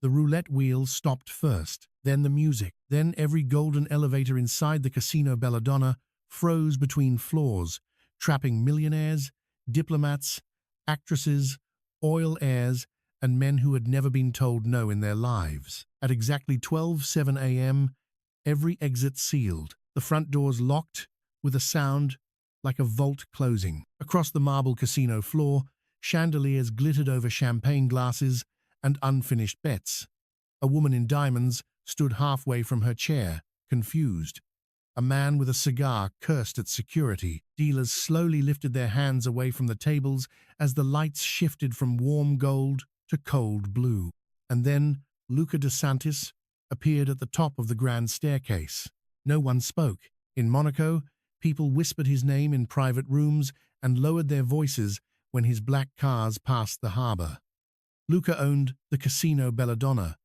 The roulette wheel stopped first, then the music, then every golden elevator inside the Casino Belladonna froze between floors, trapping millionaires, diplomats, actresses, oil heirs, and men who had never been told no in their lives. At exactly 12:07 a.m., every exit sealed, the front doors locked with a sound like a vault closing. Across the marble casino floor, chandeliers glittered over champagne glasses and unfinished bets. A woman in diamonds stood halfway from her chair, confused. A man with a cigar cursed at security. Dealers slowly lifted their hands away from the tables as the lights shifted from warm gold to cold blue. And then Luca De Santis appeared at the top of the grand staircase. No one spoke. In Monaco, people whispered his name in private rooms and lowered their voices when his black cars passed the harbor. Luca owned the Casino Belladonna,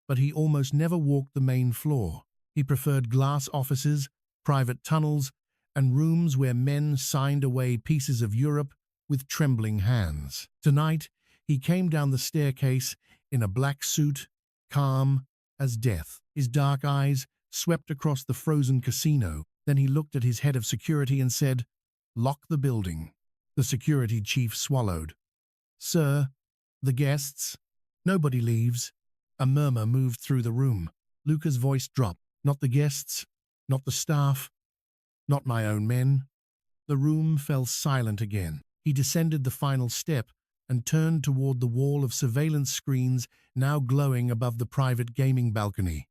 but he almost never walked the main floor. He preferred glass offices, private tunnels, and rooms where men signed away pieces of Europe with trembling hands. Tonight, he came down the staircase in a black suit, calm as death. His dark eyes swept across the frozen casino. Then he looked at his head of security and said, "Lock the building." The security chief swallowed. "Sir, the guests." "Nobody leaves." A murmur moved through the room. Luca's voice dropped. "Not the guests, not the staff, not my own men." The room fell silent again. He descended the final step and turned toward the wall of surveillance screens now glowing above the private gaming balcony.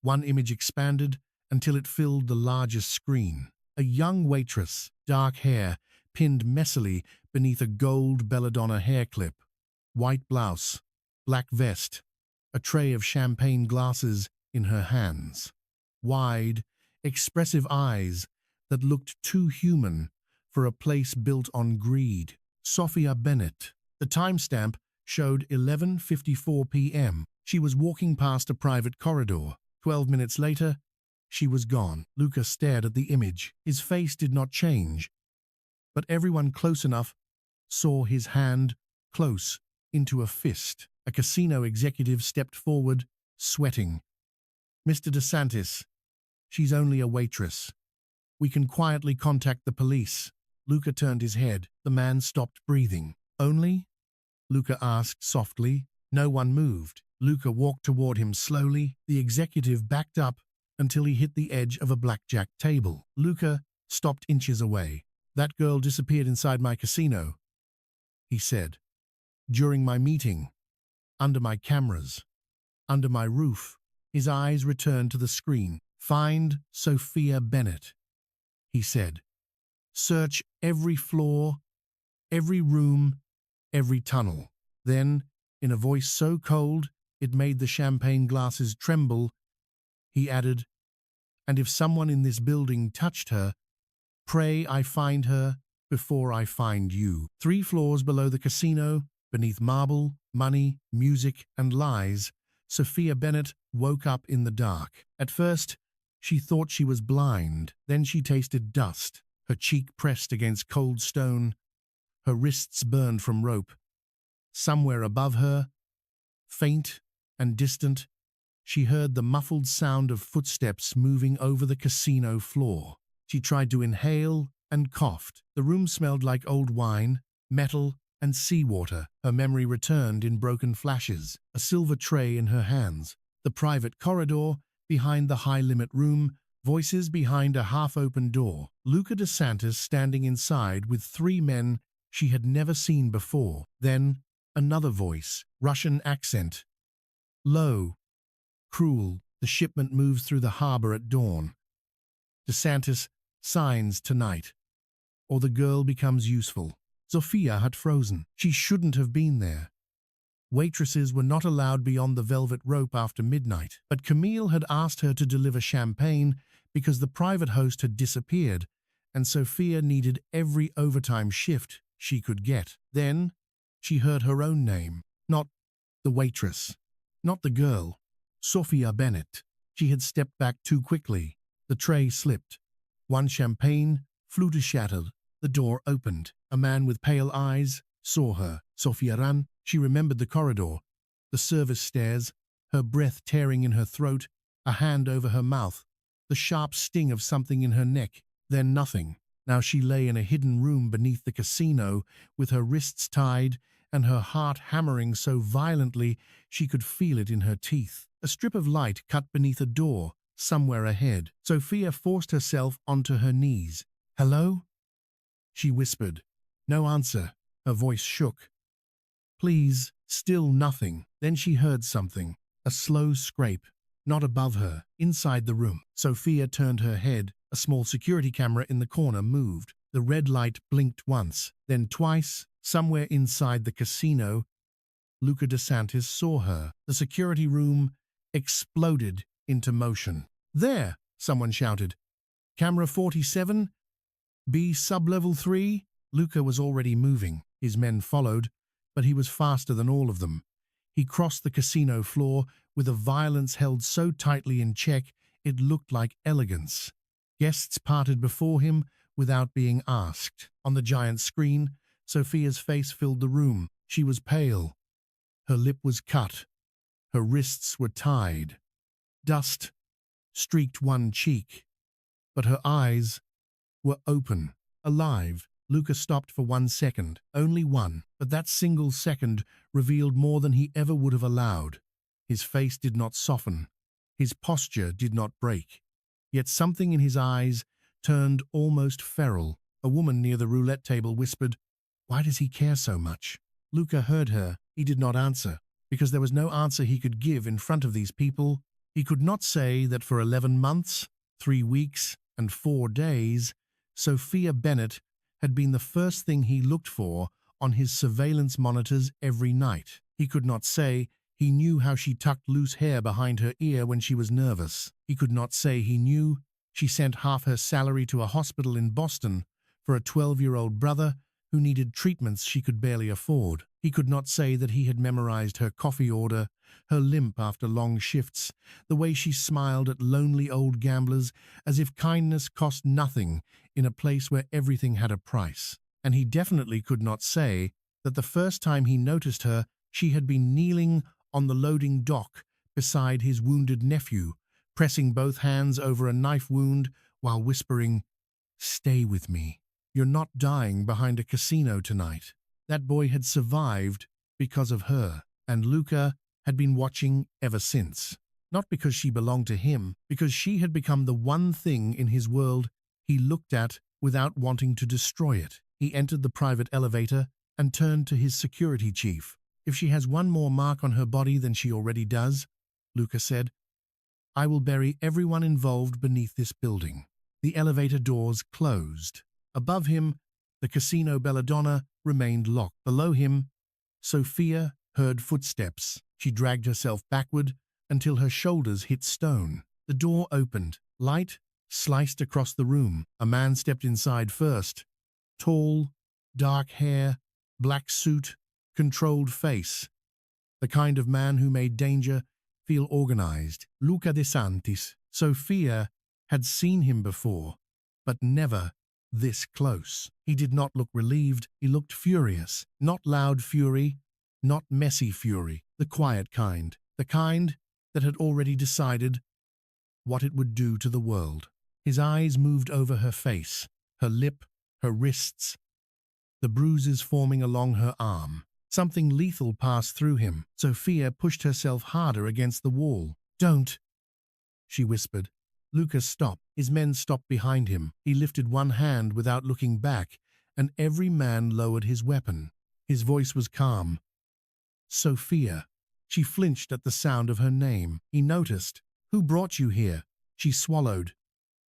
One image expanded until it filled the largest screen. A young waitress, dark hair, pinned messily beneath a gold belladonna hair clip. White blouse, black vest, a tray of champagne glasses in her hands. Wide, expressive eyes that looked too human for a place built on greed. Sophia Bennett. The timestamp showed 11:54 p.m. She was walking past a private corridor. 12 minutes later, she was gone. Luca stared at the image. His face did not change, but everyone close enough saw his hand close into a fist. A casino executive stepped forward, sweating. "Mr. De Santis, she's only a waitress. We can quietly contact the police." Luca turned his head. The man stopped breathing. "Only?" Luca asked softly. No one moved. Luca walked toward him slowly. The executive backed up until he hit the edge of a blackjack table. Luca stopped inches away. "That girl disappeared inside my casino," he said. "During my meeting. Under my cameras. Under my roof." His eyes returned to the screen. "Find Sophia Bennett," he said. "Search every floor, every room, every tunnel." Then, in a voice so cold it made the champagne glasses tremble, he added, "And if someone in this building touched her, pray I find her before I find you." 3 floors below the casino, beneath marble, money, music, and lies, Sophia Bennett woke up in the dark. At first, she thought she was blind. Then she tasted dust. Her cheek pressed against cold stone. Her wrists burned from rope. Somewhere above her, faint and distant, she heard the muffled sound of footsteps moving over the casino floor. She tried to inhale and coughed. The room smelled like old wine, metal, and seawater. Her memory returned in broken flashes, a silver tray in her hands, the private corridor behind the high-limit room, voices behind a half-open door, Luca De Santis standing inside with 3 men she had never seen before. Then, another voice, Russian accent. Low, cruel, the shipment moves through the harbor at dawn. De Santis signs tonight, or the girl becomes useful. Sophia had frozen. She shouldn't have been there. Waitresses were not allowed beyond the velvet rope after midnight, but Camille had asked her to deliver champagne because the private host had disappeared, and Sophia needed every overtime shift she could get. Then, she heard her own name. Not the waitress. Not the girl. Sophia Bennett. She had stepped back too quickly. The tray slipped. One champagne flute shattered. The door opened. A man with pale eyes saw her. Sophia ran. She remembered the corridor, the service stairs, her breath tearing in her throat, a hand over her mouth, the sharp sting of something in her neck, then nothing. Now she lay in a hidden room beneath the casino, with her wrists tied and her heart hammering so violently she could feel it in her teeth. A strip of light cut beneath a door, somewhere ahead. Sophia forced herself onto her knees. "Hello?" she whispered. No answer. Her voice shook. "Please." Still nothing. Then she heard something. A slow scrape. Not above her, inside the room. Sophia turned her head. A small security camera in the corner moved. The red light blinked once, then twice. Somewhere inside the casino, Luca De Santis saw her. The security room exploded into motion. "There!" someone shouted. "Camera 47? B sub-level 3? Luca was already moving. His men followed, but he was faster than all of them. He crossed the casino floor with a violence held so tightly in check it looked like elegance. Guests parted before him without being asked. On the giant screen, Sophia's face filled the room. She was pale. Her lip was cut. Her wrists were tied. Dust streaked one cheek. But her eyes were open, alive. Luca stopped for 1 second, only one, but that single second revealed more than he ever would have allowed. His face did not soften. His posture did not break. Yet something in his eyes turned almost feral. A woman near the roulette table whispered, "Why does he care so much?" Luca heard her. He did not answer, because there was no answer he could give in front of these people. He could not say that for 11 months, 3 weeks, and 4 days, Sophia Bennett had been the first thing he looked for on his surveillance monitors every night. He could not say he knew how she tucked loose hair behind her ear when she was nervous. He could not say he knew she sent half her salary to a hospital in Boston for a 12-year-old brother who needed treatments she could barely afford. He could not say that he had memorized her coffee order, her limp after long shifts, the way she smiled at lonely old gamblers as if kindness cost nothing in a place where everything had a price. And he definitely could not say that the first time he noticed her, she had been kneeling on the loading dock beside his wounded nephew, pressing both hands over a knife wound while whispering, "Stay with me. You're not dying behind a casino tonight." That boy had survived because of her, and Luca had been watching ever since. Not because she belonged to him, because she had become the one thing in his world he looked at without wanting to destroy it. He entered the private elevator and turned to his security chief. "If she has one more mark on her body than she already does," Luca said, "I will bury everyone involved beneath this building." The elevator doors closed. Above him, the Casino Belladonna remained locked. Below him, Sophia heard footsteps. She dragged herself backward until her shoulders hit stone. The door opened. Light sliced across the room. A man stepped inside first. Tall, dark hair, black suit, controlled face. The kind of man who made danger feel organized. Luca De Santis. Sophia had seen him before, but never this close. He did not look relieved. He looked furious. Not loud fury, not messy fury. The quiet kind. The kind that had already decided what it would do to the world. His eyes moved over her face, her lip, her wrists, the bruises forming along her arm. Something lethal passed through him. Sophia pushed herself harder against the wall. "Don't," she whispered. Luca stopped. His men stopped behind him. He lifted one hand without looking back, and every man lowered his weapon. His voice was calm. "Sophia." She flinched at the sound of her name. He noticed. "Who brought you here?" She swallowed.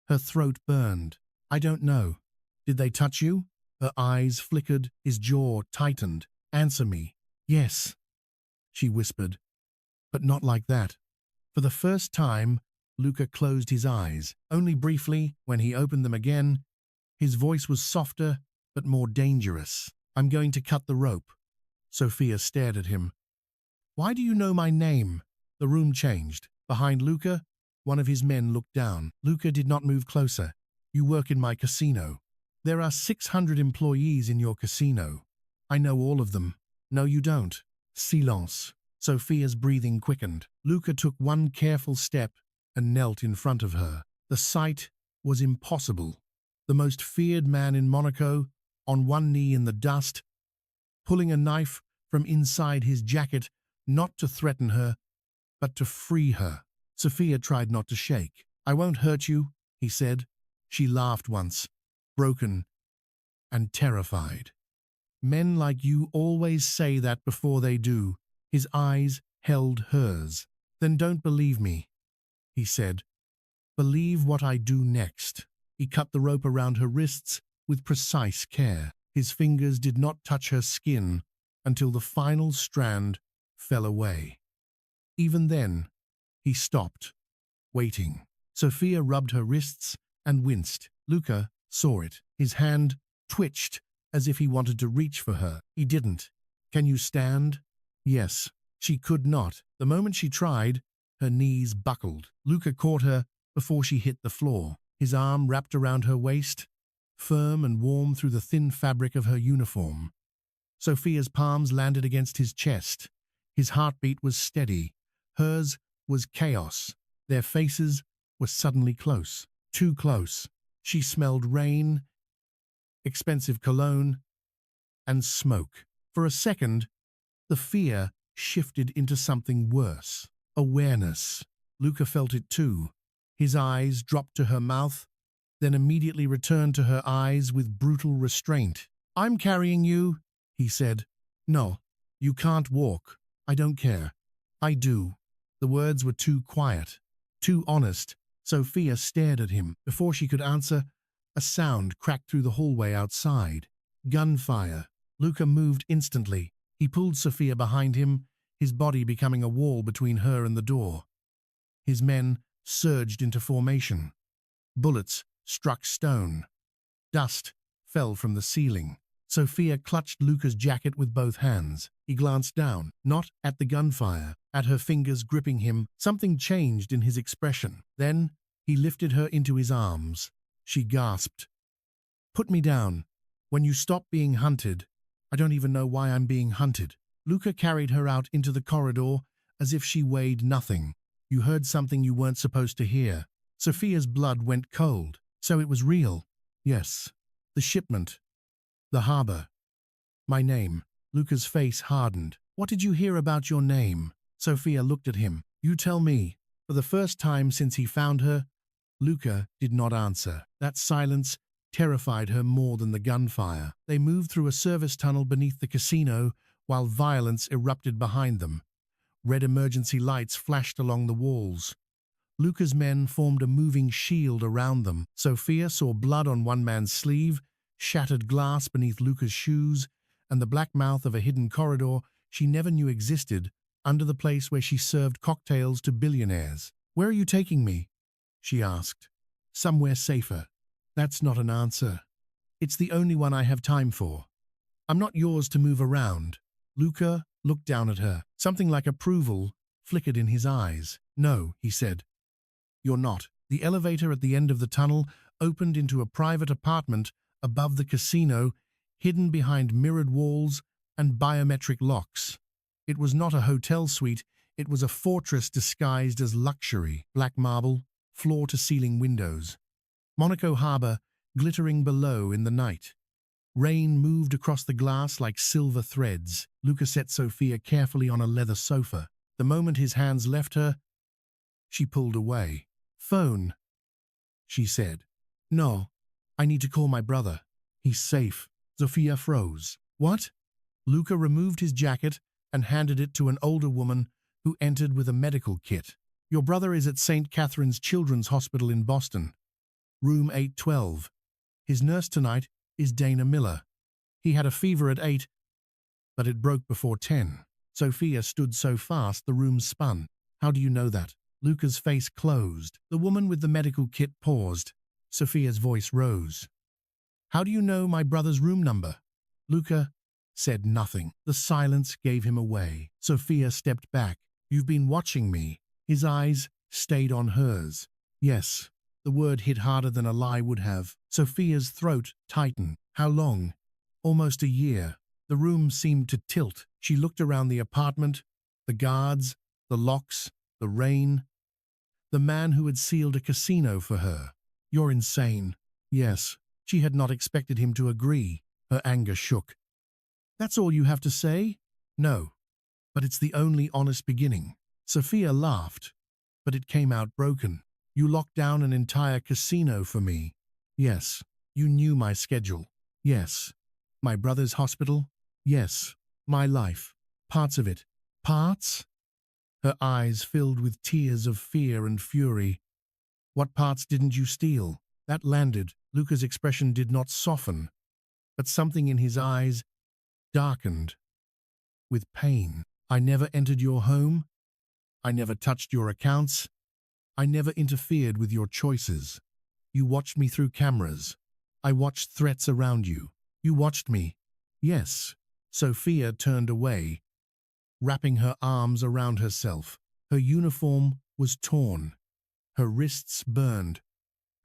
Her throat burned. "I don't know." "Did they touch you?" Her eyes flickered. His jaw tightened. "Answer me." "Yes," she whispered, "but not like that." For the first time, Luca closed his eyes. Only briefly, when he opened them again, his voice was softer but more dangerous. "I'm going to cut the rope." Sophia stared at him. "Why do you know my name?" The room changed. Behind Luca, one of his men looked down. Luca did not move closer. "You work in my casino. There are 600 employees in your casino. I know all of them." "No, you don't." "Silence." Sophia's breathing quickened. Luca took one careful step and knelt in front of her. The sight was impossible. The most feared man in Monaco, on one knee in the dust, pulling a knife from inside his jacket, not to threaten her, but to free her. Sophia tried not to shake. "I won't hurt you," he said. She laughed once, broken and terrified. "Men like you always say that before they do." His eyes held hers. "Then don't believe me," he said. "Believe what I do next." He cut the rope around her wrists with precise care. His fingers did not touch her skin until the final strand fell away. Even then, he stopped, waiting. Sophia rubbed her wrists and winced. Luca saw it. His hand twitched as if he wanted to reach for her. He didn't. "Can you stand?" Yes. She could not. The moment she tried, her knees buckled. Luca caught her before she hit the floor. His arm wrapped around her waist, firm and warm through the thin fabric of her uniform. Sophia's palms landed against his chest. His heartbeat was steady. Hers was chaos. Their faces were suddenly close. Too close. She smelled rain, expensive cologne, and smoke. For a second, the fear shifted into something worse. Awareness. Luca felt it too. His eyes dropped to her mouth, then immediately returned to her eyes with brutal restraint. "I'm carrying you," he said. "No, you can't walk. I don't care." "I do." The words were too quiet, too honest. Sophia stared at him. Before she could answer, a sound cracked through the hallway outside. Gunfire. Luca moved instantly. He pulled Sophia behind him, his body becoming a wall between her and the door. His men surged into formation. Bullets struck stone. Dust fell from the ceiling. Sophia clutched Luca's jacket with both hands. He glanced down, not at the gunfire, at her fingers gripping him. Something changed in his expression. Then he lifted her into his arms. She gasped. "Put me down. When you stop being hunted, I don't even know why I'm being hunted." Luca carried her out into the corridor as if she weighed nothing. "You heard something you weren't supposed to hear." Sophia's blood went cold. So it was real. Yes. The shipment. The harbor. My name. Luca's face hardened. "What did you hear about your name?" Sophia looked at him. "You tell me." For the first time since he found her, Luca did not answer. That silence terrified her more than the gunfire. They moved through a service tunnel beneath the casino while violence erupted behind them. Red emergency lights flashed along the walls. Luca's men formed a moving shield around them. Sophia saw blood on one man's sleeve, shattered glass beneath Luca's shoes, and the black mouth of a hidden corridor she never knew existed under the place where she served cocktails to billionaires. "Where are you taking me?" she asked. "Somewhere safer." "That's not an answer. It's the only one I have time for. I'm not yours to move around." Luca looked down at her. Something like approval flickered in his eyes. "No," he said. "You're not." The elevator at the end of the tunnel opened into a private apartment above the casino, hidden behind mirrored walls and biometric locks. It was not a hotel suite, it was a fortress disguised as luxury. Black marble, floor-to-ceiling windows. Monaco harbor glittering below in the night. Rain moved across the glass like silver threads. Luca set Sophia carefully on a leather sofa. The moment his hands left her, she pulled away. "Phone," she said. "No, I need to call my brother. He's safe." Sophia froze. "What?" Luca removed his jacket and handed it to an older woman who entered with a medical kit. "Your brother is at St. Catherine's Children's Hospital in Boston. Room 812. His nurse tonight is Dana Miller. He had a fever at 8, but it broke before 10. Sophia stood so fast the room spun. "How do you know that?" Luca's face closed. The woman with the medical kit paused. Sophia's voice rose. "How do you know my brother's room number?" Luca said nothing. The silence gave him away. Sophia stepped back. "You've been watching me." His eyes stayed on hers. "Yes." The word hit harder than a lie would have. Sophia's throat tightened. "How long?" "Almost a year." The room seemed to tilt. She looked around the apartment, The guards, the locks, the rain, the man who had sealed a casino for her. You're insane. Yes, she had not expected him to agree. Her anger shook. That's all you have to say? No, but it's the only honest beginning. Sophia laughed, but it came out broken. You locked down an entire casino for me. Yes. You knew my schedule. Yes. My brother's hospital. Yes. My life. Parts of it. Parts? Her eyes filled with tears of fear and fury. What parts didn't you steal? That landed. Luca's expression did not soften, but something in his eyes darkened with pain. I never entered your home. I never touched your accounts. I never interfered with your choices. You watched me through cameras. I watched threats around you. You watched me. Yes. Sophia turned away, wrapping her arms around herself. Her uniform was torn. Her wrists burned.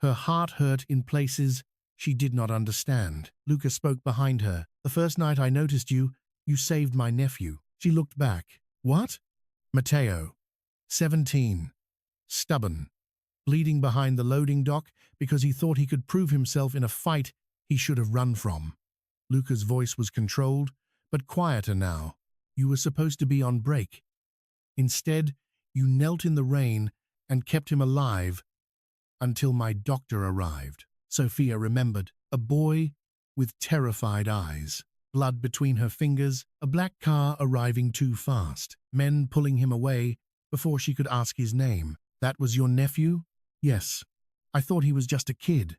Her heart hurt in places she did not understand. Luca spoke behind her. The first night I noticed you, you saved my nephew. She looked back. What? Matteo. 17. Stubborn. Bleeding behind the loading dock because he thought he could prove himself in a fight he should have run from. Luca's voice was controlled, but quieter now. You were supposed to be on break. Instead, you knelt in the rain and kept him alive until my doctor arrived. Sophia remembered. A boy with terrified eyes. Blood between her fingers, a black car arriving too fast. Men pulling him away before she could ask his name. That was your nephew? Yes. I thought he was just a kid.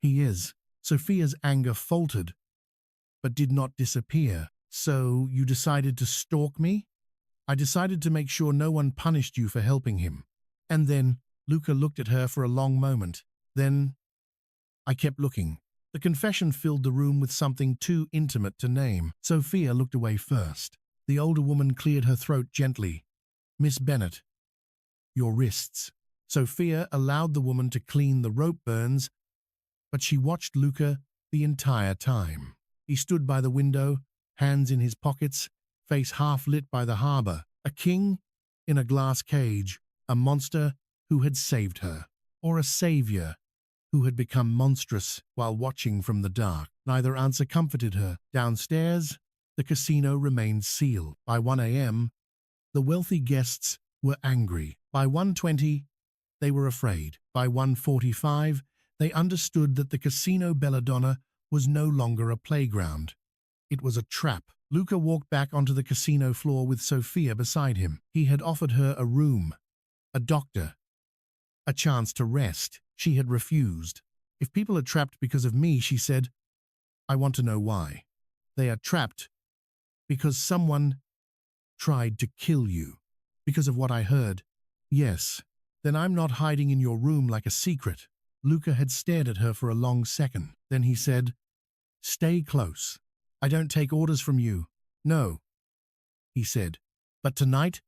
He is. Sophia's anger faltered, but did not disappear. So you decided to stalk me? I decided to make sure no one punished you for helping him. And then Luca looked at her for a long moment. Then I kept looking. The confession filled the room with something too intimate to name. Sophia looked away first. The older woman cleared her throat gently. Miss Bennett, your wrists. Sophia allowed the woman to clean the rope burns, but she watched Luca the entire time. He stood by the window, hands in his pockets, face half lit by the harbor. A king in a glass cage, a monster who had saved her, or a savior who had become monstrous while watching from the dark. Neither answer comforted her. Downstairs, the casino remained sealed. By 1 a.m., the wealthy guests were angry. By 1:20, they were afraid. By 1:45, they understood that the Casino Belladonna was no longer a playground. It was a trap. Luca walked back onto the casino floor with Sophia beside him. He had offered her a room, a doctor, a chance to rest. She had refused. If people are trapped because of me, she said, I want to know why. They are trapped because someone tried to kill you. Because of what I heard. Yes. Then I'm not hiding in your room like a secret. Luca had stared at her for a long second. Then he said, Stay close. I don't take orders from you. No, he said. But tonight,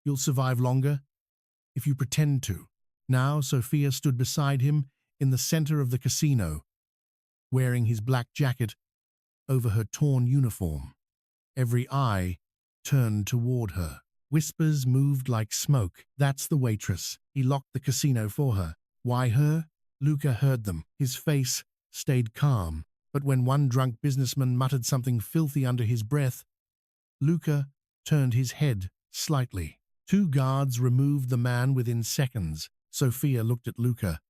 you'll survive longer if you pretend to. Now Sophia stood beside him in the center of the casino, wearing his black jacket over her torn uniform. Every eye turned toward her. Whispers moved like smoke. That's the waitress. He locked the casino for her. Why her? Luca heard them. His face stayed calm. But when one drunk businessman muttered something filthy under his breath, Luca turned his head slightly. 2 guards removed the man within seconds. Sophia looked at Luca.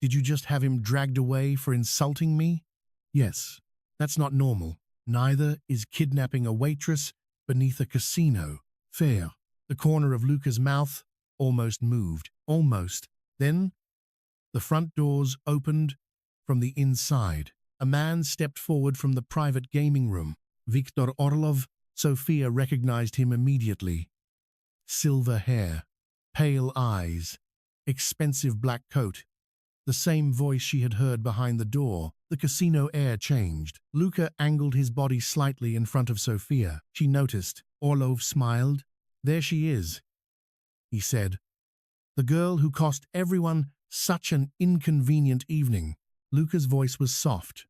Did you just have him dragged away for insulting me? Yes. That's not normal. Neither is kidnapping a waitress beneath a casino. Fair. The corner of Luca's mouth almost moved. Almost. Then the front doors opened from the inside. A man stepped forward from the private gaming room. Viktor Orlov. Sophia recognized him immediately. Silver hair, pale eyes, expensive black coat. The same voice she had heard behind the door. The casino air changed. Luca angled his body slightly in front of Sophia. She noticed. Orlov smiled. There she is, he said. The girl who cost everyone such an inconvenient evening. Luca's voice was soft.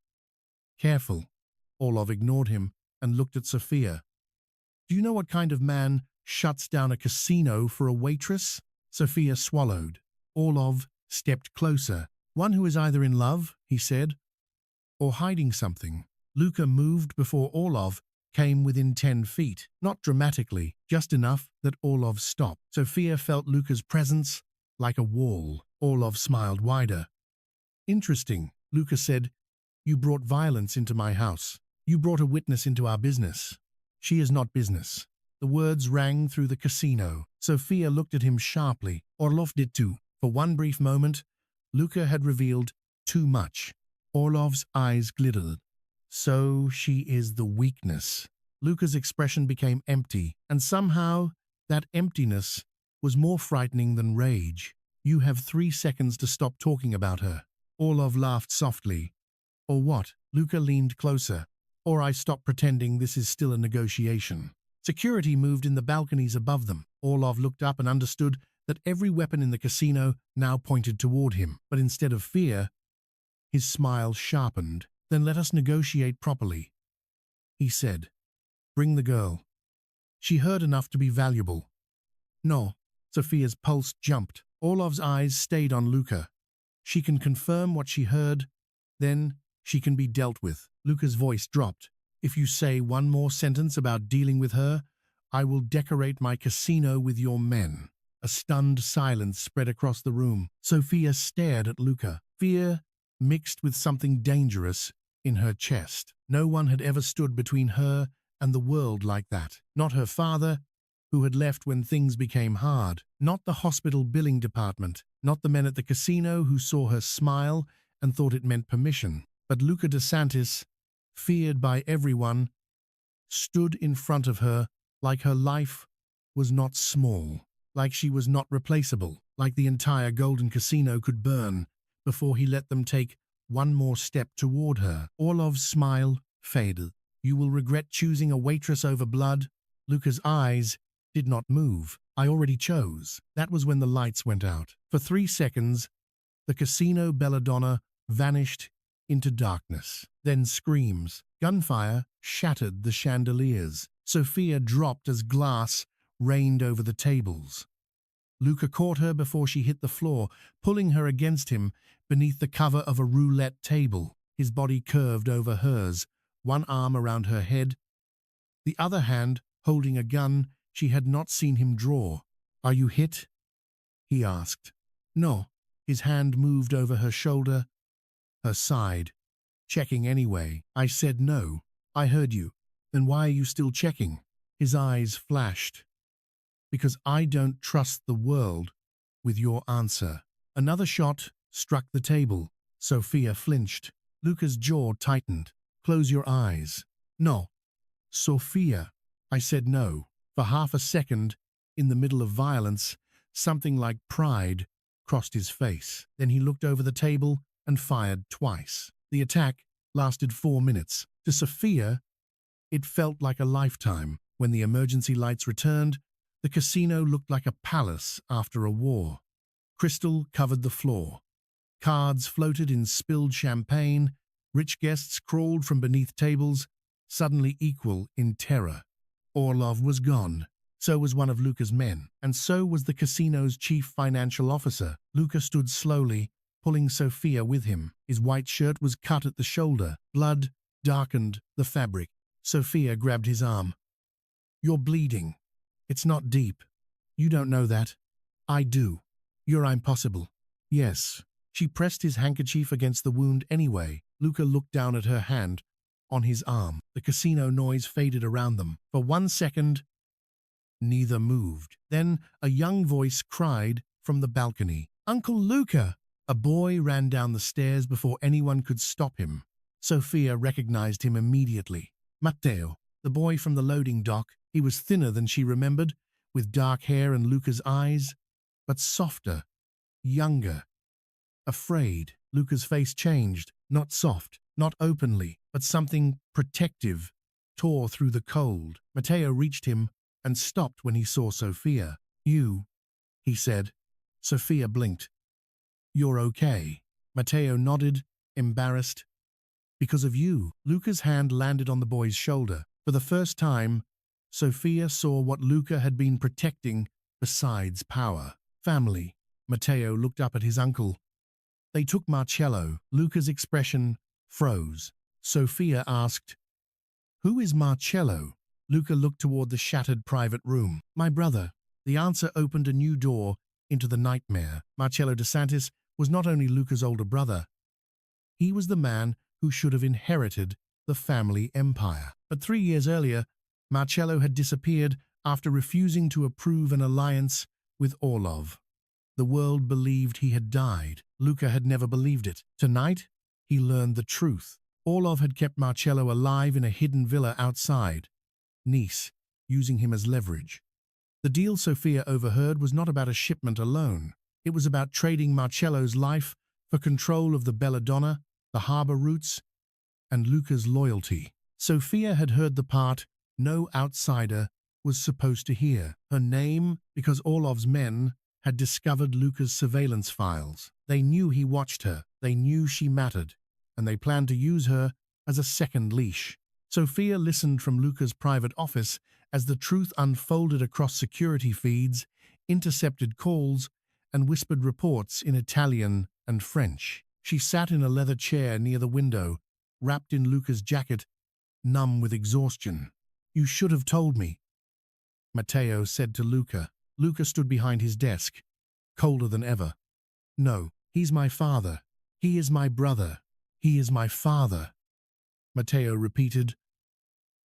Careful. Orlov ignored him and looked at Sophia. Do you know what kind of man shuts down a casino for a waitress? Sophia swallowed. Orlov stepped closer. One who is either in love, he said, or hiding something. Luca moved before Orlov came within 10 feet. Not dramatically, just enough that Orlov stopped. Sophia felt Luca's presence like a wall. Orlov smiled wider. Interesting, Luca said. You brought violence into my house. You brought a witness into our business. She is not business. The words rang through the casino. Sophia looked at him sharply. Orlov did too. For one brief moment, Luca had revealed too much. Orlov's eyes glittered. So she is the weakness. Luca's expression became empty, and somehow that emptiness was more frightening than rage. You have 3 seconds to stop talking about her. Orlov laughed softly. Or what? Luca leaned closer. Or I stop pretending this is still a negotiation. Security moved in the balconies above them. Orlov looked up and understood that every weapon in the casino now pointed toward him. But instead of fear, his smile sharpened. Then let us negotiate properly, he said. Bring the girl. She heard enough to be valuable. No. Sophia's pulse jumped. Orlov's eyes stayed on Luca. She can confirm what she heard, then she can be dealt with. Luca's voice dropped. If you say one more sentence about dealing with her, I will decorate my casino with your men. A stunned silence spread across the room. Sophia stared at Luca. Fear mixed with something dangerous in her chest. No one had ever stood between her and the world like that. Not her father, who had left when things became hard. Not the hospital billing department. Not the men at the casino who saw her smile and thought it meant permission. But Luca De Santis, feared by everyone, stood in front of her like her life was not small, like she was not replaceable, like the entire Golden Casino could burn before he let them take one more step toward her. Orlov's smile faded. You will regret choosing a waitress over blood. Luca's eyes did not move. I already chose. That was when the lights went out. For 3 seconds, the casino belladonna vanished into darkness. Then screams. Gunfire shattered the chandeliers. Sophia dropped as glass rained over the tables. Luca caught her before she hit the floor, pulling her against him beneath the cover of a roulette table. His body curved over hers, one arm around her head, the other hand holding a gun she had not seen him draw. Are you hit? He asked. No. His hand moved over her shoulder, her side. Checking anyway. I said no. I heard you. Then why are you still checking? His eyes flashed. Because I don't trust the world with your answer. Another shot struck the table. Sophia flinched. Luca's jaw tightened. Close your eyes. No. Sophia. I said no. For half a second, in the middle of violence, something like pride crossed his face. Then he looked over the table and fired twice. The attack lasted 4 minutes. To Sophia, it felt like a lifetime. When the emergency lights returned, the casino looked like a palace after a war. Crystal covered the floor. Cards floated in spilled champagne. Rich guests crawled from beneath tables, suddenly equal in terror. Orlov was gone. So was one of Luca's men. And so was the casino's chief financial officer. Luca stood slowly, pulling Sophia with him. His white shirt was cut at the shoulder. Blood darkened the fabric. Sophia grabbed his arm. You're bleeding. It's not deep. You don't know that. I do. You're impossible. Yes. She pressed his handkerchief against the wound anyway. Luca looked down at her hand, on his arm. The casino noise faded around them. For 1 second, neither moved. Then a young voice cried from the balcony. Uncle Luca! A boy ran down the stairs before anyone could stop him. Sophia recognized him immediately. Matteo, the boy from the loading dock. He was thinner than she remembered, with dark hair and Luca's eyes, but softer, younger. Afraid, Luca's face changed, not soft, not openly, but something protective tore through the cold. Matteo reached him and stopped when he saw Sophia. You, he said. Sophia blinked. You're okay. Matteo nodded, embarrassed. Because of you. Luca's hand landed on the boy's shoulder. For the first time, Sophia saw what Luca had been protecting besides power. Family. Matteo looked up at his uncle. They took Marcello. Luca's expression froze. Sophia asked, "Who is Marcello?" Luca looked toward the shattered private room. "My brother." The answer opened a new door into the nightmare. Marcello De Santis was not only Luca's older brother, he was the man who should have inherited the family empire. But 3 years earlier, Marcello had disappeared after refusing to approve an alliance with Orlov. The world believed he had died. Luca had never believed it. Tonight, he learned the truth. Orlov had kept Marcello alive in a hidden villa outside Nice, using him as leverage. The deal Sophia overheard was not about a shipment alone. It was about trading Marcello's life for control of the Belladonna, the harbor routes, and Luca's loyalty. Sophia had heard the part no outsider was supposed to hear. Her name, because Orlov's men had discovered Luca's surveillance files. They knew he watched her, they knew she mattered, and they planned to use her as a second leash. Sophia listened from Luca's private office as the truth unfolded across security feeds, intercepted calls, and whispered reports in Italian and French. She sat in a leather chair near the window, wrapped in Luca's jacket, numb with exhaustion. "You should have told me," Matteo said to Luca. Luca stood behind his desk, colder than ever. "No, he's my father. He is my brother. He is my father," Matteo repeated,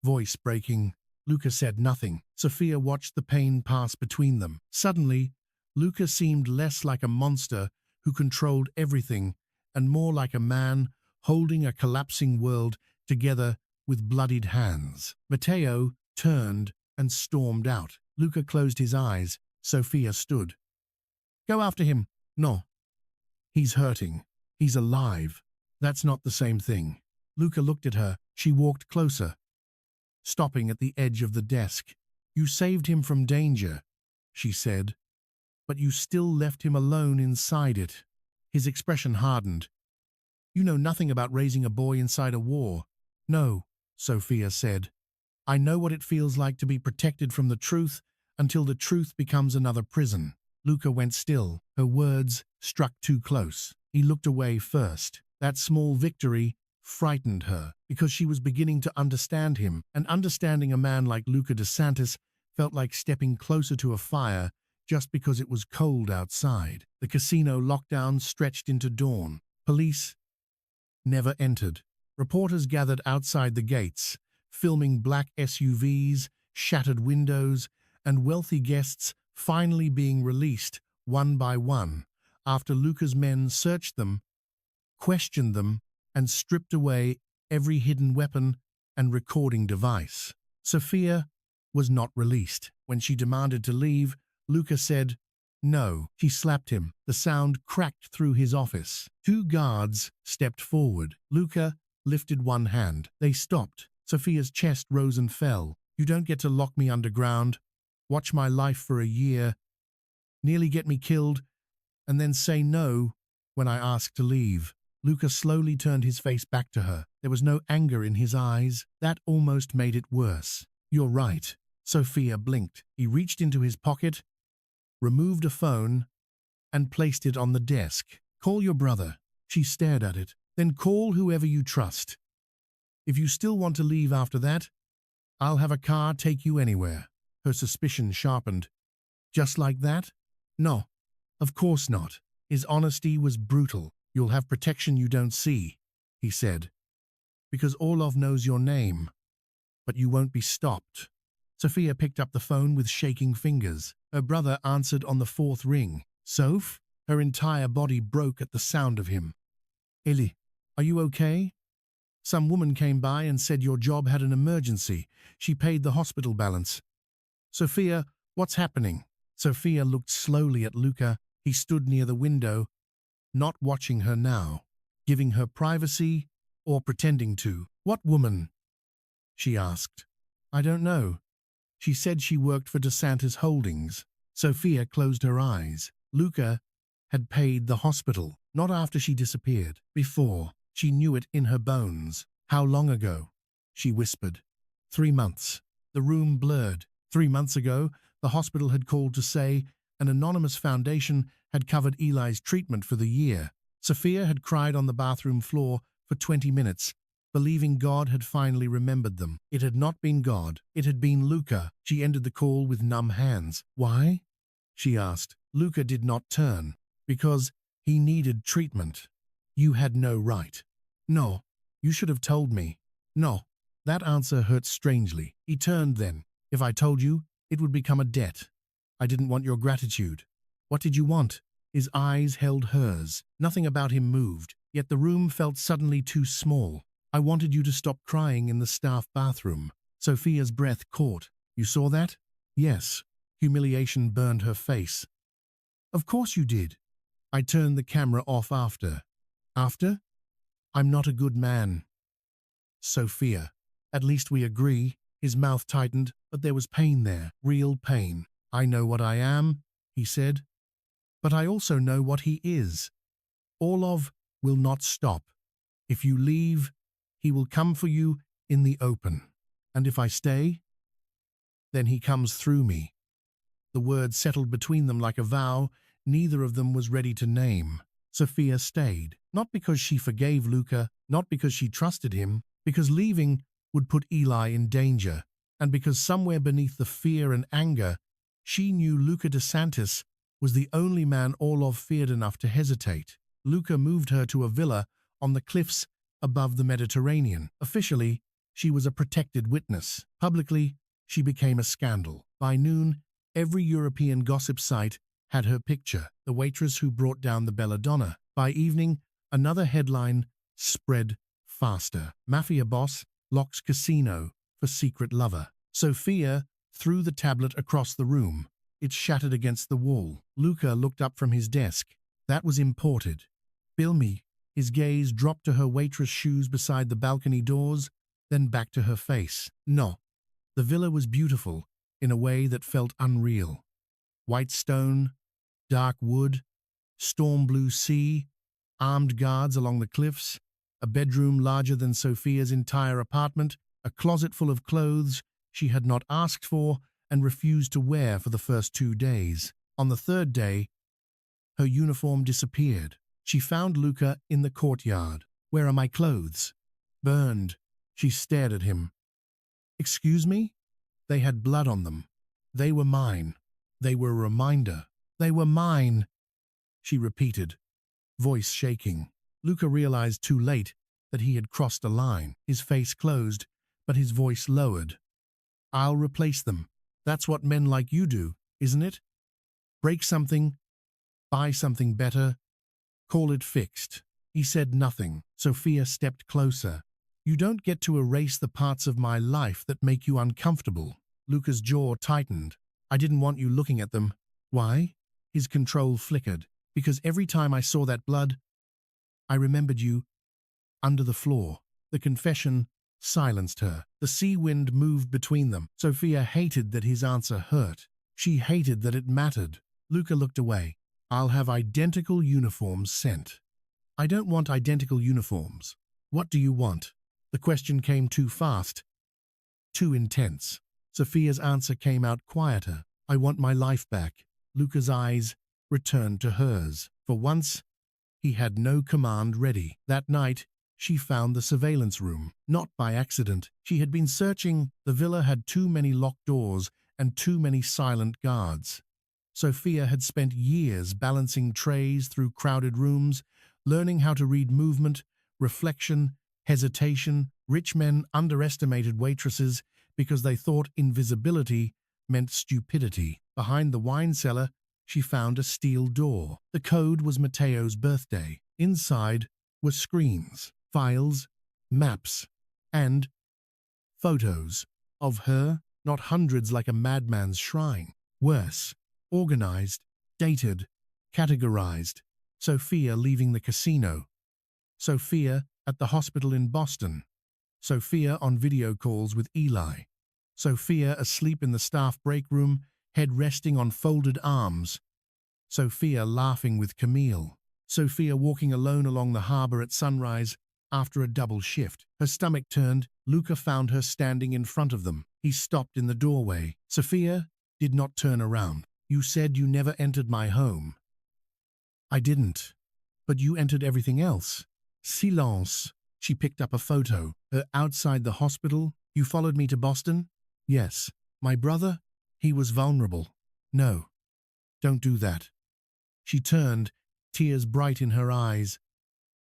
voice breaking. Luca said nothing. Sophia watched the pain pass between them. Suddenly, Luca seemed less like a monster who controlled everything and more like a man holding a collapsing world together with bloodied hands. Matteo turned and stormed out. Luca closed his eyes. Sophia stood. "Go after him." "No. He's hurting. He's alive. That's not the same thing." Luca looked at her. She walked closer, stopping at the edge of the desk. "You saved him from danger," she said, "but you still left him alone inside it." His expression hardened. "You know nothing about raising a boy inside a war." "No," Sophia said. "I know what it feels like to be protected from the truth until the truth becomes another prison." Luca went still. Her words struck too close. He looked away first. That small victory frightened her because she was beginning to understand him, and understanding a man like Luca De Santis felt like stepping closer to a fire just because it was cold outside. The casino lockdown stretched into dawn. Police never entered. Reporters gathered outside the gates, filming black SUVs, shattered windows, and wealthy guests finally being released one by one after Luca's men searched them, questioned them, and stripped away every hidden weapon and recording device. Sophia was not released. When she demanded to leave, Luca said no. She slapped him. The sound cracked through his office. 2 guards stepped forward. Luca lifted one hand. They stopped. Sophia's chest rose and fell. "You don't get to lock me underground, watch my life for a year, nearly get me killed, and then say no when I ask to leave." Luca slowly turned his face back to her. There was no anger in his eyes. That almost made it worse. "You're right." Sophia blinked. He reached into his pocket, removed a phone, and placed it on the desk. "Call your brother." She stared at it. "Then call whoever you trust. If you still want to leave after that, I'll have a car take you anywhere." Her suspicion sharpened. "Just like that?" "No, of course not." His honesty was brutal. "You'll have protection you don't see," he said, "because Orlov knows your name, but you won't be stopped." Sophia picked up the phone with shaking fingers. Her brother answered on the 4th ring. "Soph?" Her entire body broke at the sound of him. "Ellie, are you okay? Some woman came by and said your job had an emergency. She paid the hospital balance." "Sophia, what's happening?" Sophia looked slowly at Luca. He stood near the window, not watching her now, giving her privacy or pretending to. "What woman?" she asked. "I don't know. She said she worked for De Santis Holdings." Sophia closed her eyes. Luca had paid the hospital, not after she disappeared. Before. She knew it in her bones. "How long ago?" she whispered. 3 months. The room blurred. 3 months ago, the hospital had called to say an anonymous foundation had covered Eli's treatment for the year. Sophia had cried on the bathroom floor for 20 minutes, believing God had finally remembered them. It had not been God. It had been Luca. She ended the call with numb hands. "Why?" she asked. Luca did not turn. "Because he needed treatment." "You had no right." "No. You should have told me." "No." That answer hurt strangely. He turned then. "If I told you, it would become a debt. I didn't want your gratitude." "What did you want?" His eyes held hers. Nothing about him moved, yet the room felt suddenly too small. "I wanted you to stop crying in the staff bathroom." Sophia's breath caught. "You saw that?" "Yes." Humiliation burned her face. "Of course you did." "I turned the camera off after." "After?" "I'm not a good man." "Sophia, at least we agree." His mouth tightened, but there was pain there, real pain. "I know what I am," he said, "but I also know what he is. Orlov will not stop. If you leave, he will come for you in the open. And if I stay, then he comes through me." The words settled between them like a vow neither of them was ready to name. Sophia stayed, not because she forgave Luca, not because she trusted him, because leaving would put Eli in danger, and because somewhere beneath the fear and anger, she knew Luca De Santis was the only man Orlov feared enough to hesitate. Luca moved her to a villa on the cliffs above the Mediterranean. Officially, she was a protected witness. Publicly, she became a scandal. By noon, every European gossip site had her picture, the waitress who brought down the belladonna. By evening, another headline spread faster. "Mafia Boss locks casino for secret lover." Sophia threw the tablet across the room. It shattered against the wall. Luca looked up from his desk. "That was imported." "Bill me." His gaze dropped to her waitress shoes beside the balcony doors, then back to her face. "No." The villa was beautiful in a way that felt unreal. White stone, dark wood, storm blue sea, armed guards along the cliffs, a bedroom larger than Sophia's entire apartment, a closet full of clothes she had not asked for and refused to wear for the first 2 days. On the third day, her uniform disappeared. She found Luca in the courtyard. "Where are my clothes?" "Burned." She stared at him. "Excuse me?" "They had blood on them. They were mine. They were a reminder. They were mine," she repeated, voice shaking. Luca realized too late that he had crossed a line. His face closed, but his voice lowered. "I'll replace them. That's what men like you do, isn't it? Break something, buy something better, call it fixed." He said nothing. Sophia stepped closer. "You don't get to erase the parts of my life that make you uncomfortable." Luca's jaw tightened. "I didn't want you looking at them." "Why?" His control flickered. "Because every time I saw that blood, I remembered you under the floor." The confession silenced her. The sea wind moved between them. Sophia hated that his answer hurt. She hated that it mattered. Luca looked away. "I'll have identical uniforms sent." "I don't want identical uniforms." "What do you want?" The question came too fast, too intense. Sophia's answer came out quieter. "I want my life back." Luca's eyes returned to hers. For once, he had no command ready. That night, she found the surveillance room. Not by accident. She had been searching. The villa had too many locked doors and too many silent guards. Sophia had spent years balancing trays through crowded rooms, learning how to read movement, reflection, hesitation. Rich men underestimated waitresses because they thought invisibility meant stupidity. Behind the wine cellar, she found a steel door. The code was Matteo's birthday. Inside were screens, files, maps, and photos of her, not hundreds like a madman's shrine. Worse, organized, dated, categorized. Sophia leaving the casino. Sophia at the hospital in Boston. Sophia on video calls with Eli. Sophia asleep in the staff break room, head resting on folded arms. Sophia laughing with Camille. Sophia walking alone along the harbor at sunrise, after a double shift. Her stomach turned. Luca found her standing in front of them. He stopped in the doorway. Sophia did not turn around. You said you never entered my home. I didn't. But you entered everything else. Silence. She picked up a photo. Outside the hospital. You followed me to Boston? Yes. My brother? He was vulnerable. No. Don't do that. She turned, tears bright in her eyes.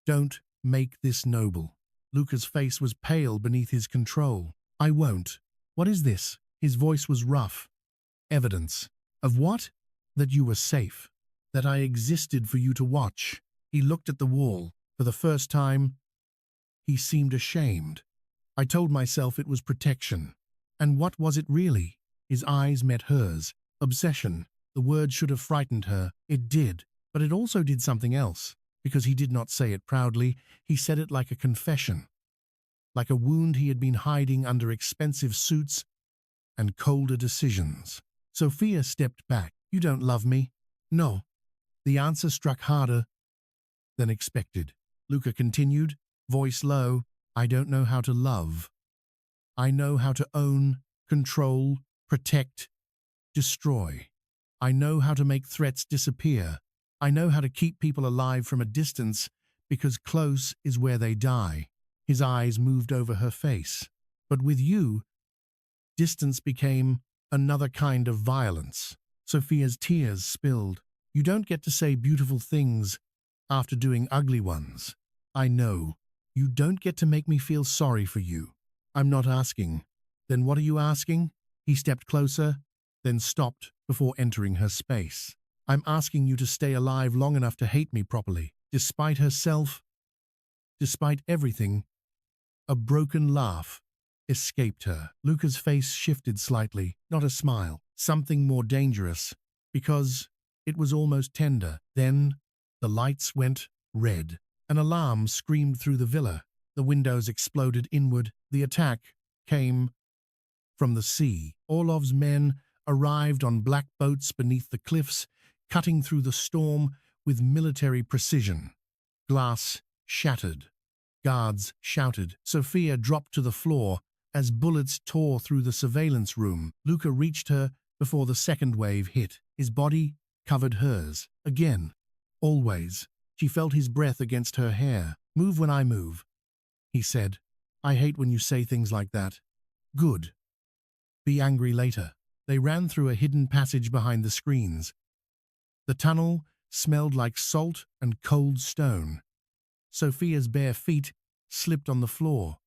Don't make this noble. Luca's face was pale beneath his control. I won't. What is this? His voice was rough. Evidence. Of what? That you were safe. That I existed for you to watch. He looked at the wall. For the first time, he seemed ashamed. I told myself it was protection. And what was it really? His eyes met hers. Obsession. The word should have frightened her. It did. But it also did something else. Because he did not say it proudly, he said it like a confession. Like a wound he had been hiding under expensive suits and colder decisions. Sophia stepped back. You don't love me? No. The answer struck harder than expected. Luca continued, voice low, I don't know how to love. I know how to own, control, protect, destroy. I know how to make threats disappear. I know how to keep people alive from a distance because close is where they die. His eyes moved over her face. But with you, distance became another kind of violence. Sophia's tears spilled. You don't get to say beautiful things after doing ugly ones. I know. You don't get to make me feel sorry for you. I'm not asking. Then what are you asking? He stepped closer, then stopped before entering her space. I'm asking you to stay alive long enough to hate me properly. Despite herself, despite everything, a broken laugh escaped her. Luca's face shifted slightly, not a smile, something more dangerous, because it was almost tender. Then the lights went red. An alarm screamed through the villa. The windows exploded inward. The attack came from the sea. Orlov's men arrived on black boats beneath the cliffs, cutting through the storm with military precision. Glass shattered. Guards shouted. Sophia dropped to the floor as bullets tore through the surveillance room. Luca reached her before the second wave hit. His body covered hers. Again. Always. She felt his breath against her hair. Move when I move, he said. I hate when you say things like that. Good. Be angry later. They ran through a hidden passage behind the screens. The tunnel smelled like salt and cold stone. Sophia's bare feet slipped on the floor.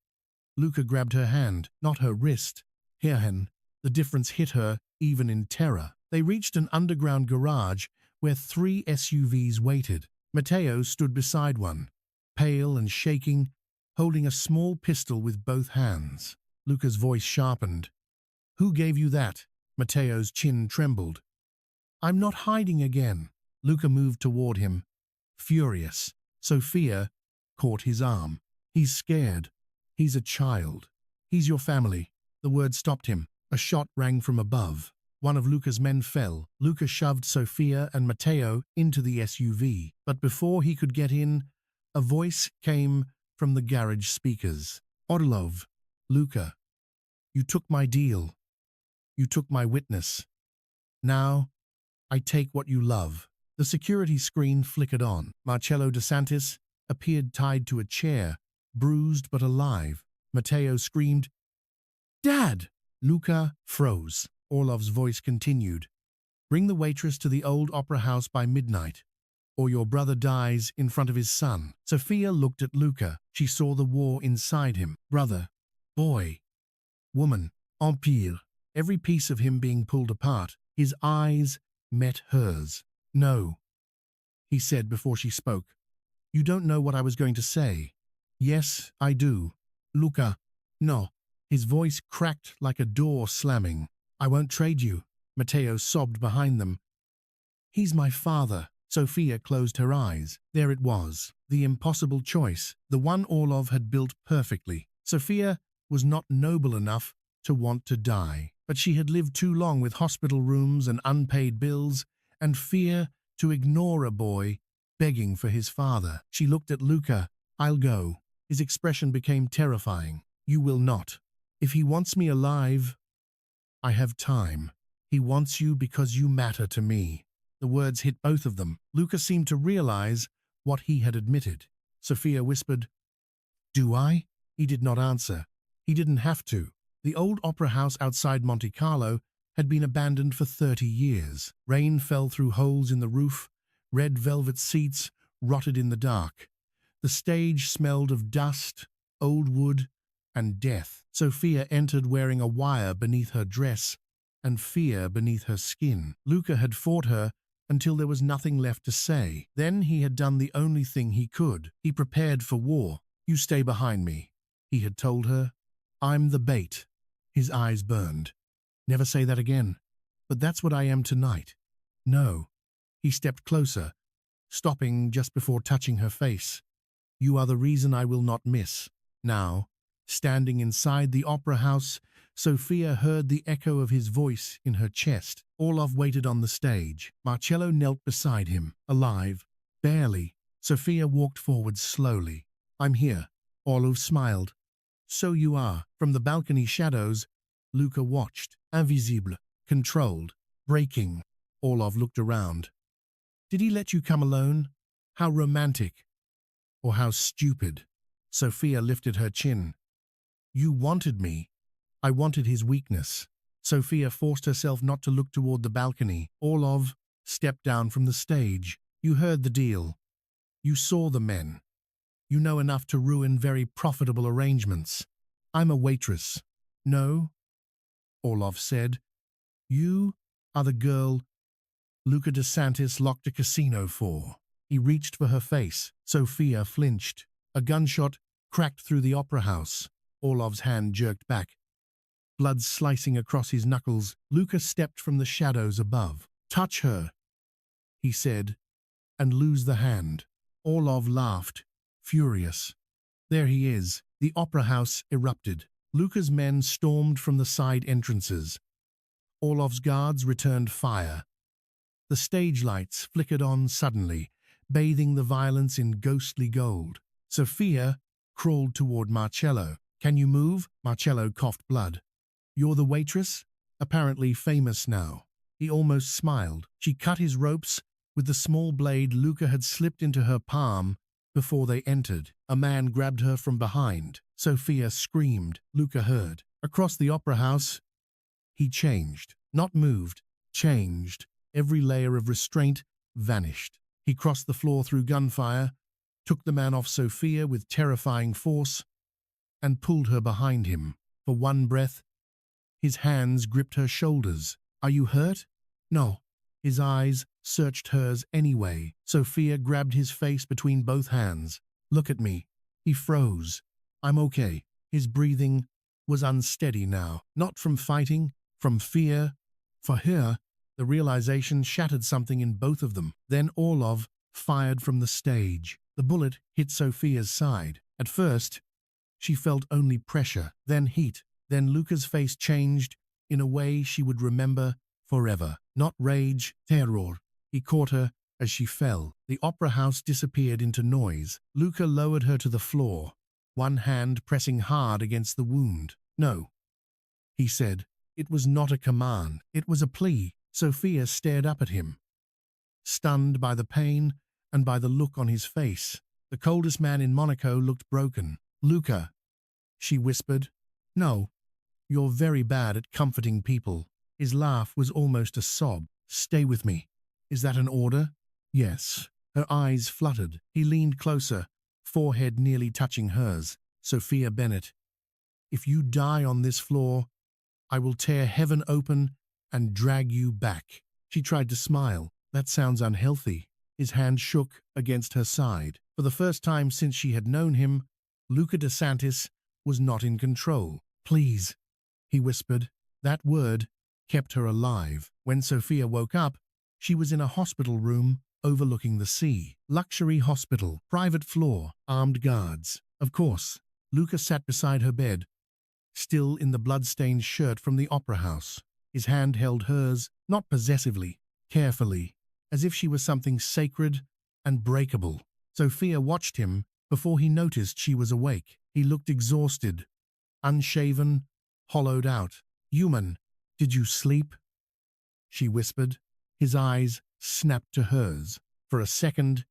Luca grabbed her hand, not her wrist. Hirhen. The difference hit her, even in terror. They reached an underground garage where 3 SUVs waited. Matteo stood beside one, pale and shaking, holding a small pistol with both hands. Luca's voice sharpened. Who gave you that? Matteo's chin trembled. I'm not hiding again. Luca moved toward him, furious. Sophia caught his arm. He's scared. He's a child. He's your family. The word stopped him. A shot rang from above. One of Luca's men fell. Luca shoved Sophia and Matteo into the SUV. But before he could get in, a voice came from the garage speakers. Orlov, Luca, you took my deal. You took my witness. Now, I take what you love. The security screen flickered on. Luca De Santis appeared tied to a chair, bruised but alive. Matteo screamed, Dad! Luca froze. Orlov's voice continued. Bring the waitress to the old opera house by midnight, or your brother dies in front of his son. Sophia looked at Luca. She saw the war inside him. Brother, boy, woman, empire, every piece of him being pulled apart. His eyes met hers. No, he said before she spoke. You don't know what I was going to say. Yes, I do. Luca, no. His voice cracked like a door slamming. I won't trade you. Matteo sobbed behind them. He's my father. Sophia closed her eyes. There it was. The impossible choice. The one Orlov had built perfectly. Sophia was not noble enough to want to die. But she had lived too long with hospital rooms and unpaid bills and fear to ignore a boy begging for his father. She looked at Luca. I'll go. His expression became terrifying. You will not. If he wants me alive, I have time. He wants you because you matter to me. The words hit both of them. Luca seemed to realize what he had admitted. Sophia whispered, "Do I?" He did not answer. He didn't have to. The old opera house outside Monte Carlo had been abandoned for 30 years. Rain fell through holes in the roof. Red velvet seats rotted in the dark. The stage smelled of dust, old wood, and death. Sophia entered wearing a wire beneath her dress and fear beneath her skin. Luca had fought her until there was nothing left to say. Then he had done the only thing he could. He prepared for war. "You stay behind me," he had told her. "I'm the bait." His eyes burned. "Never say that again." "But that's what I am tonight." "No." He stepped closer, stopping just before touching her face. "You are the reason I will not miss." Now, standing inside the opera house, Sophia heard the echo of his voice in her chest. Orlov waited on the stage. Marcello knelt beside him, alive, barely. Sophia walked forward slowly. "I'm here." Orlov smiled. "So you are." From the balcony shadows, Luca watched. Invisible, controlled, breaking. Orlov looked around. "Did he let you come alone? How romantic. Or how stupid." Sophia lifted her chin. "You wanted me." "I wanted his weakness." Sophia forced herself not to look toward the balcony. Orlov stepped down from the stage. "You heard the deal. You saw the men. You know enough to ruin very profitable arrangements. I'm a waitress." "No," Orlov said. "You are the girl Luca De Santis locked a casino for." He reached for her face. Sophia flinched. A gunshot cracked through the opera house. Orlov's hand jerked back, blood slicing across his knuckles. Luca stepped from the shadows above. "Touch her," he said, "and lose the hand." Orlov laughed, furious. "There he is." The opera house erupted. Luca's men stormed from the side entrances. Orlov's guards returned fire. The stage lights flickered on suddenly, bathing the violence in ghostly gold. Sophia crawled toward Marcello. "Can you move?" Marcello coughed blood. "You're the waitress?" Apparently famous now. He almost smiled. She cut his ropes with the small blade Luca had slipped into her palm before they entered. A man grabbed her from behind. Sophia screamed. Luca heard. Across the opera house, he changed. Not moved, changed. Every layer of restraint vanished. He crossed the floor through gunfire, took the man off Sophia with terrifying force, and pulled her behind him. For one breath, his hands gripped her shoulders. "Are you hurt?" "No." His eyes searched hers anyway. Sophia grabbed his face between both hands. "Look at me." He froze. "I'm okay." His breathing was unsteady now. Not from fighting, from fear. For her, the realization shattered something in both of them. Then Orlov fired from the stage. The bullet hit Sophia's side. At first, she felt only pressure, then heat. Then Luca's face changed in a way she would remember forever. Not rage, terror. He caught her as she fell. The opera house disappeared into noise. Luca lowered her to the floor, one hand pressing hard against the wound. "No," he said. It was not a command. It was a plea. Sophia stared up at him, stunned by the pain and by the look on his face. The coldest man in Monaco looked broken. "Luca," she whispered. "No, you're very bad at comforting people." His laugh was almost a sob. "Stay with me." "Is that an order?" "Yes." Her eyes fluttered. He leaned closer, forehead nearly touching hers. "Sophia Bennett, if you die on this floor, I will tear heaven open and drag you back." She tried to smile. "That sounds unhealthy." His hand shook against her side. For the first time since she had known him, Luca De Santis was not in control. "Please," he whispered. That word kept her alive. When Sophia woke up, she was in a hospital room overlooking the sea. Luxury hospital, private floor, armed guards. Of course, Luca sat beside her bed, still in the blood-stained shirt from the opera house. His hand held hers, not possessively, carefully, as if she was something sacred and breakable. Sophia watched him Before he noticed she was awake, he looked exhausted, unshaven, hollowed out. "Human, did you sleep?" she whispered. His eyes snapped to hers. For a second,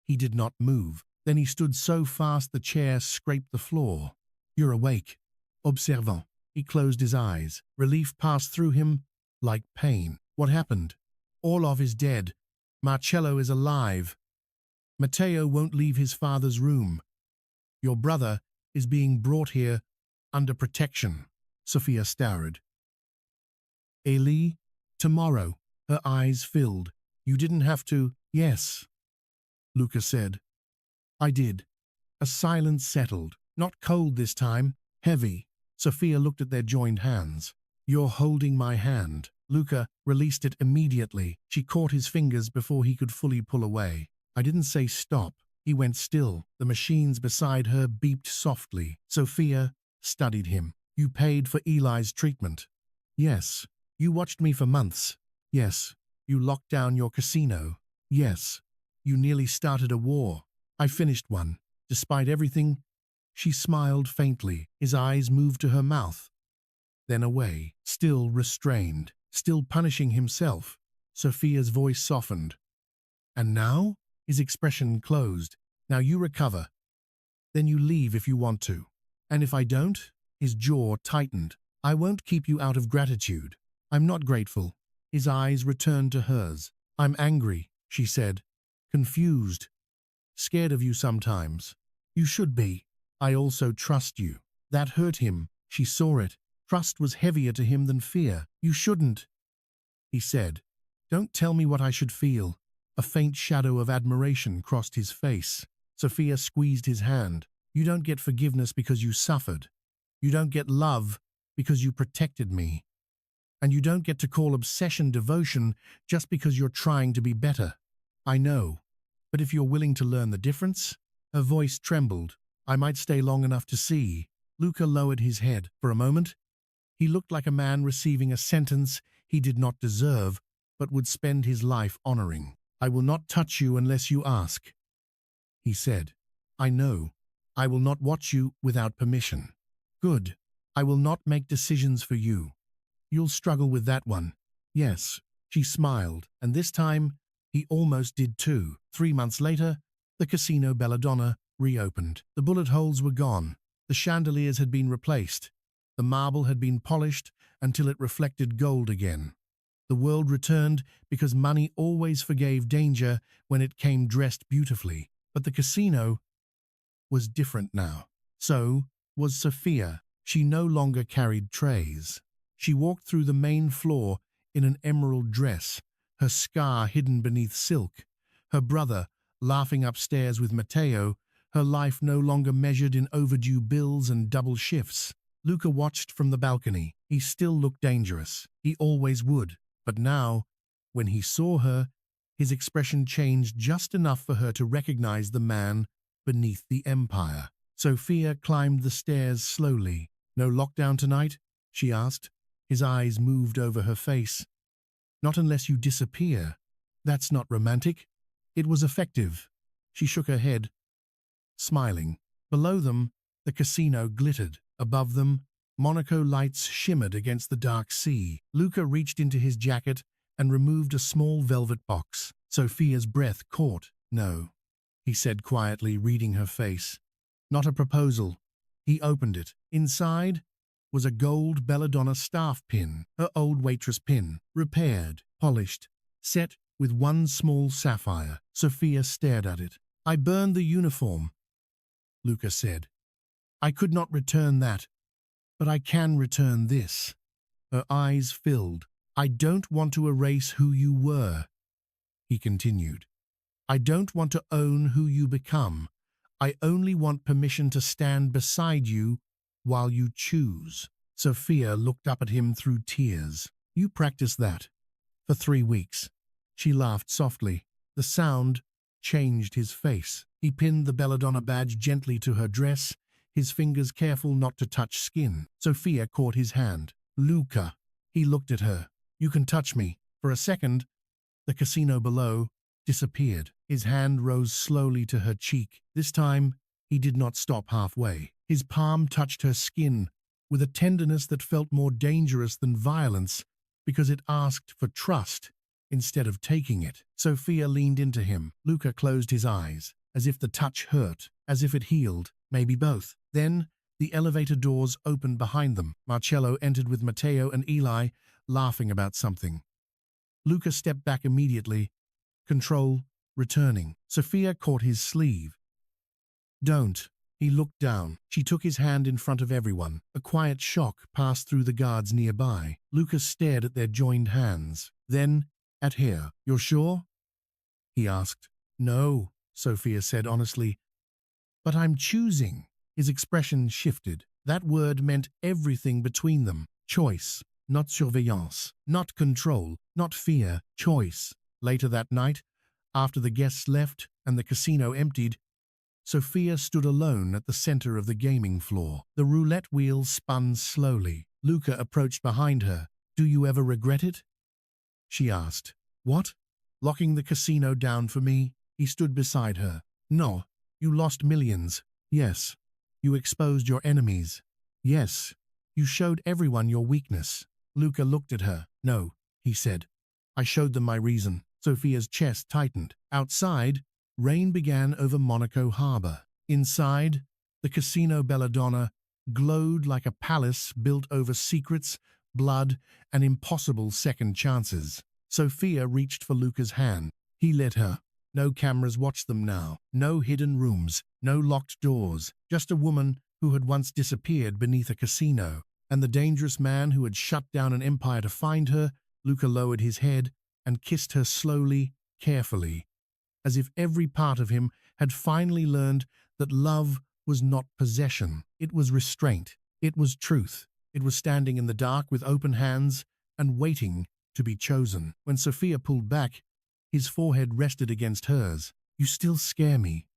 he did not move. Then he stood so fast the chair scraped the floor. "You're awake." Observant. He closed his eyes. Relief passed through him like pain. "What happened?" "Orlov is dead. Marcello is alive. Matteo won't leave his father's room. Your brother is being brought here under protection." Sophia stammered. "Eli, tomorrow." Her eyes filled. "You didn't have to." "Yes," Luca said. "I did." A silence settled. Not cold this time, heavy. Sophia looked at their joined hands. "You're holding my hand." Luca released it immediately. She caught his fingers before he could fully pull away. "I didn't say stop." He went still. The machines beside her beeped softly. Sophia studied him. "You paid for Eli's treatment." "Yes." "You watched me for months." "Yes." "You locked down your casino." "Yes." "You nearly started a war." "I finished one." Despite everything, she smiled faintly. His eyes moved to her mouth, then away, still restrained, still punishing himself. Sophia's voice softened. "And now?" His expression closed. "Now you recover. Then you leave if you want to." "And if I don't?" His jaw tightened. "I won't keep you out of gratitude." "I'm not grateful." His eyes returned to hers. "I'm angry," she said. "Confused. Scared of you sometimes." "You should be. I also trust you." That hurt him. She saw it. Trust was heavier to him than fear. "You shouldn't," he said. "Don't tell me what I should feel." A faint shadow of admiration crossed his face. Sophia squeezed his hand. "You don't get forgiveness because you suffered. You don't get love because you protected me. And you don't get to call obsession devotion just because you're trying to be better. I know. But if you're willing to learn the difference." Her voice trembled. "I might stay long enough to see." Luca lowered his head. For a moment, he looked like a man receiving a sentence he did not deserve, but would spend his life honoring. "I will not touch you unless you ask," he said. "I know. I will not watch you without permission." "Good. I will not make decisions for you." "You'll struggle with that one." "Yes." She smiled, and this time he almost did too. 3 months later, the Casino Belladonna reopened. The bullet holes were gone. The chandeliers had been replaced. The marble had been polished until it reflected gold again. The world returned because money always forgave danger when it came dressed beautifully. But the casino was different now. So was Sophia. She no longer carried trays. She walked through the main floor in an emerald dress, her scar hidden beneath silk. Her brother laughing upstairs with Matteo, her life no longer measured in overdue bills and double shifts. Luca watched from the balcony. He still looked dangerous. He always would. But now, when he saw her, his expression changed just enough for her to recognize the man beneath the empire. Sophia climbed the stairs slowly. "No lockdown tonight?" she asked. His eyes moved over her face. "Not unless you disappear." "That's not romantic." "It was effective." She shook her head, smiling. Below them, the casino glittered. Above them, Monaco lights shimmered against the dark sea. Luca reached into his jacket and removed a small velvet box. Sophia's breath caught. "No," he said quietly, reading her face. "Not a proposal." He opened it. Inside was a gold belladonna staff pin, her old waitress pin, repaired, polished, set with one small sapphire. Sophia stared at it. "I burned the uniform," Luca said. "I could not return that, but I can return this." Her eyes filled. "I don't want to erase who you were," he continued. "I don't want to own who you become. I only want permission to stand beside you while you choose." Sophia looked up at him through tears. "You practiced that for 3 weeks." She laughed softly. The sound changed his face. He pinned the belladonna badge gently to her dress, his fingers careful not to touch skin. Sophia caught his hand. "Luca." He looked at her. "You can touch me." For a second, the casino below disappeared. His hand rose slowly to her cheek. This time, He did not stop halfway. His palm touched her skin with a tenderness that felt more dangerous than violence because it asked for trust instead of taking it. Sophia leaned into him. Luca closed his eyes, as if the touch hurt, as if it healed, maybe both. Then, the elevator doors opened behind them. Marcello entered with Matteo and Eli, laughing about something. Luca stepped back immediately, control returning. Sophia caught his sleeve. "Don't." He looked down. She took his hand in front of everyone. A quiet shock passed through the guards nearby. Luca stared at their joined hands. Then, at her. "You're sure?" he asked. "No," Sophia said honestly. "But I'm choosing." His expression shifted. That word meant everything between them. Choice, not surveillance, not control, not fear. Choice. Later that night, after the guests left and the casino emptied, Sophia stood alone at the center of the gaming floor. The roulette wheel spun slowly. Luca approached behind her. "Do you ever regret it?" she asked. "What? Locking the casino down for me?" He stood beside her. "No. You lost millions. Yes. You exposed your enemies. Yes. You showed everyone your weakness." Luca looked at her. "No," he said. "I showed them my reason." Sophia's chest tightened. Outside, rain began over Monaco harbor. Inside, the Casino Belladonna glowed like a palace built over secrets, blood, and impossible second chances. Sophia reached for Luca's hand. He let her. No cameras watched them now. No hidden rooms. No locked doors. Just a woman who had once disappeared beneath a casino, and the dangerous man who had shut down an empire to find her. Luca lowered his head and kissed her slowly, carefully, as if every part of him had finally learned that love was not possession. It was restraint. It was truth. It was standing in the dark with open hands and waiting to be chosen. When Sophia pulled back, his forehead rested against hers. "You still scare me,"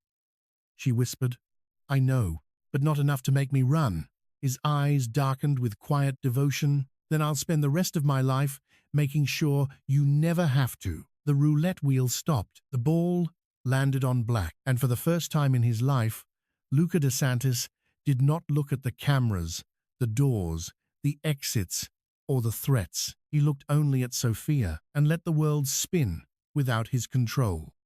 she whispered. "I know, but not enough to make me run." His eyes darkened with quiet devotion. "Then I'll spend the rest of my life making sure you never have to." The roulette wheel stopped. The ball landed on black, and for the first time in his life, Luca De Santis did not look at the cameras, the doors, the exits, or the threats. He looked only at Sophia and let the world spin without his control.